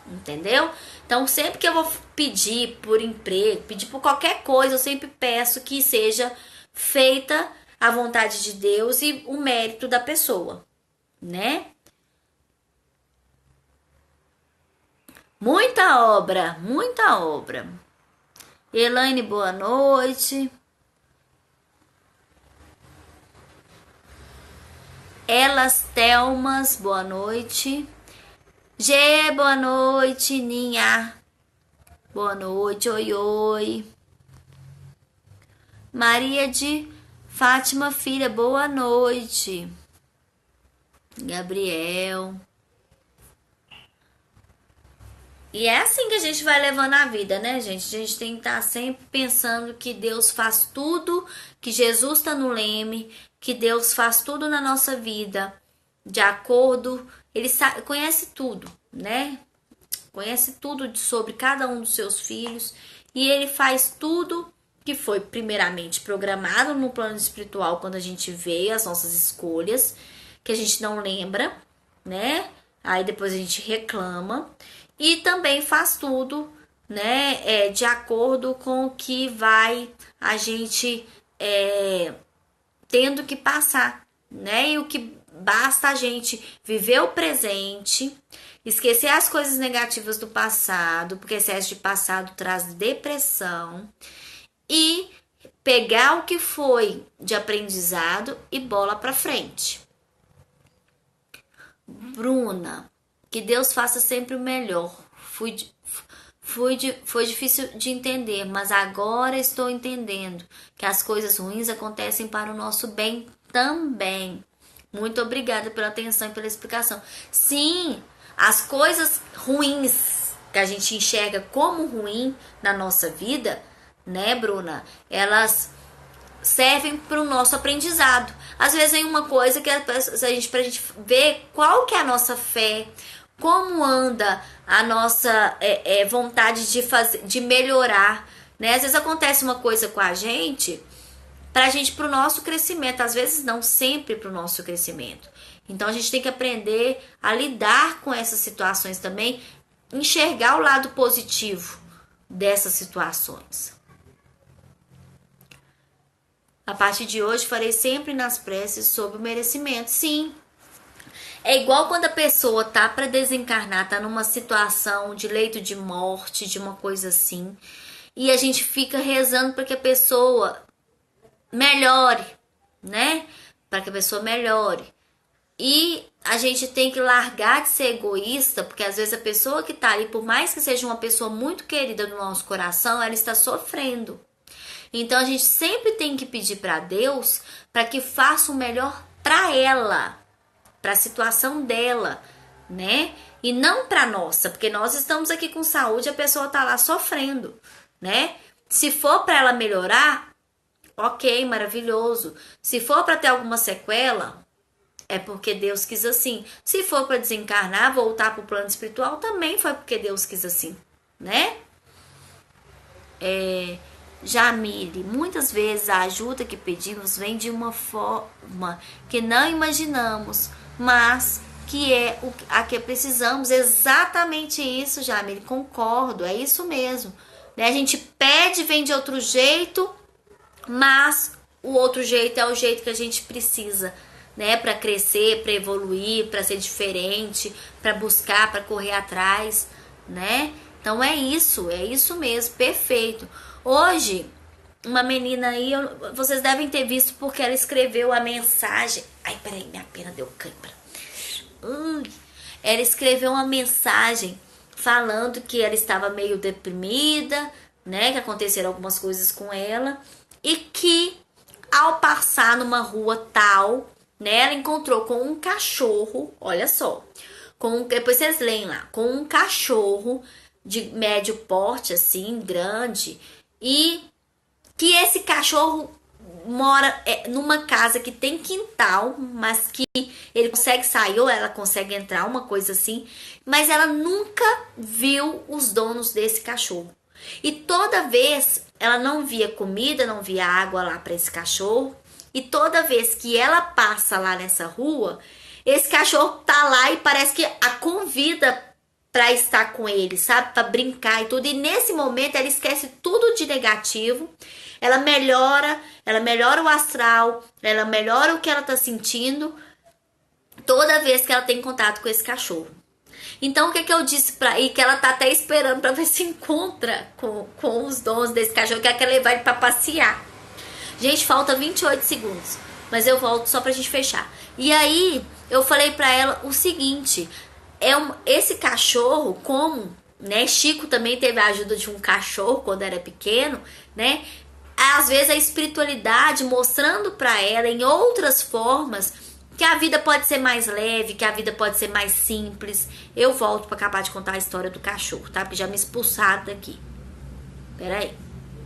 Entendeu? Então, sempre que eu vou pedir por emprego, pedir por qualquer coisa, eu sempre peço que seja feita a vontade de Deus e o mérito da pessoa, né? Muita obra, muita obra. Elaine, boa noite. Elas Thelmas, boa noite. Gê, boa noite. Ninha, boa noite. Oi, oi. Maria de Fátima Filha, boa noite. Gabriel. E é assim que a gente vai levando a vida, né, gente? A gente tem que estar sempre pensando que Deus faz tudo, que Jesus está no leme, que Deus faz tudo na nossa vida de acordo. Ele sabe, conhece tudo, né? Conhece tudo sobre cada um dos seus filhos. E ele faz tudo que foi primeiramente programado no plano espiritual quando a gente vê as nossas escolhas, que a gente não lembra, né? Aí depois a gente reclama. E também faz tudo, né, de acordo com o que vai a gente tendo que passar, né? E o que basta a gente viver o presente, esquecer as coisas negativas do passado, porque excesso de passado traz depressão, e pegar o que foi de aprendizado e bola para frente. Bruna, que Deus faça sempre o melhor. Foi difícil de entender, mas agora estou entendendo que as coisas ruins acontecem para o nosso bem também. Muito obrigada pela atenção e pela explicação. Sim, as coisas ruins que a gente enxerga como ruim na nossa vida, né, Bruna? Elas servem para o nosso aprendizado. Às vezes tem uma coisa que pra gente ver qual que é a nossa fé, como anda a nossa vontade de fazer, de melhorar, né? Às vezes acontece uma coisa com a gente pro nosso crescimento, às vezes não sempre pro nosso crescimento. Então a gente tem que aprender a lidar com essas situações também, enxergar o lado positivo dessas situações. A partir de hoje farei sempre nas preces sobre o merecimento. Sim, é igual quando a pessoa tá para desencarnar, tá numa situação de leito de morte, de uma coisa assim, e a gente fica rezando para que a pessoa melhore, né? Para que a pessoa melhore. E a gente tem que largar de ser egoísta, porque às vezes a pessoa que tá ali, por mais que seja uma pessoa muito querida no nosso coração, ela está sofrendo. Então a gente sempre tem que pedir para Deus para que faça o melhor para ela, para a situação dela, né? E não para nossa, porque nós estamos aqui com saúde, a pessoa tá lá sofrendo, né? Se for para ela melhorar, ok, maravilhoso. Se for para ter alguma sequela, é porque Deus quis assim. Se for para desencarnar, voltar para o plano espiritual, também foi porque Deus quis assim, né? Jamile, muitas vezes a ajuda que pedimos vem de uma forma que não imaginamos, mas que é a que precisamos. Exatamente isso, Jamile, concordo, é isso mesmo. Né? A gente pede, vem de outro jeito, mas o outro jeito é o jeito que a gente precisa, né? Para crescer, para evoluir, para ser diferente, para buscar, para correr atrás, né? Então é isso mesmo, perfeito. Hoje, uma menina aí, vocês devem ter visto porque ela escreveu a mensagem. Ai, peraí, minha pena deu cãibra. Ela escreveu uma mensagem falando que ela estava meio deprimida, né? Que aconteceram algumas coisas com ela. E que ao passar numa rua tal, né? Ela encontrou com um cachorro, olha só. Depois vocês leem lá. Com um cachorro de médio porte, assim, grande. E que esse cachorro mora numa casa que tem quintal, mas que ele consegue sair ou ela consegue entrar, uma coisa assim. Mas ela nunca viu os donos desse cachorro. E toda vez ela não via comida, não via água lá para esse cachorro. E toda vez que ela passa lá nessa rua, esse cachorro tá lá e parece que a convida para estar com ele, sabe? Para brincar e tudo. E nesse momento ela esquece tudo de negativo. Ela melhora o astral, ela melhora o que ela tá sentindo toda vez que ela tem contato com esse cachorro. Então o que eu disse pra ir, que ela tá até esperando para ver se encontra com os donos desse cachorro, que ela quer levar ele para passear. Gente, falta 28 segundos, mas eu volto só pra gente fechar. E aí eu falei pra ela o seguinte, esse cachorro, como, né, Chico também teve a ajuda de um cachorro quando era pequeno, né? Às vezes a espiritualidade mostrando pra ela em outras formas que a vida pode ser mais leve, que a vida pode ser mais simples. Eu volto para acabar de contar a história do cachorro, tá? Porque já me expulsaram daqui. Peraí.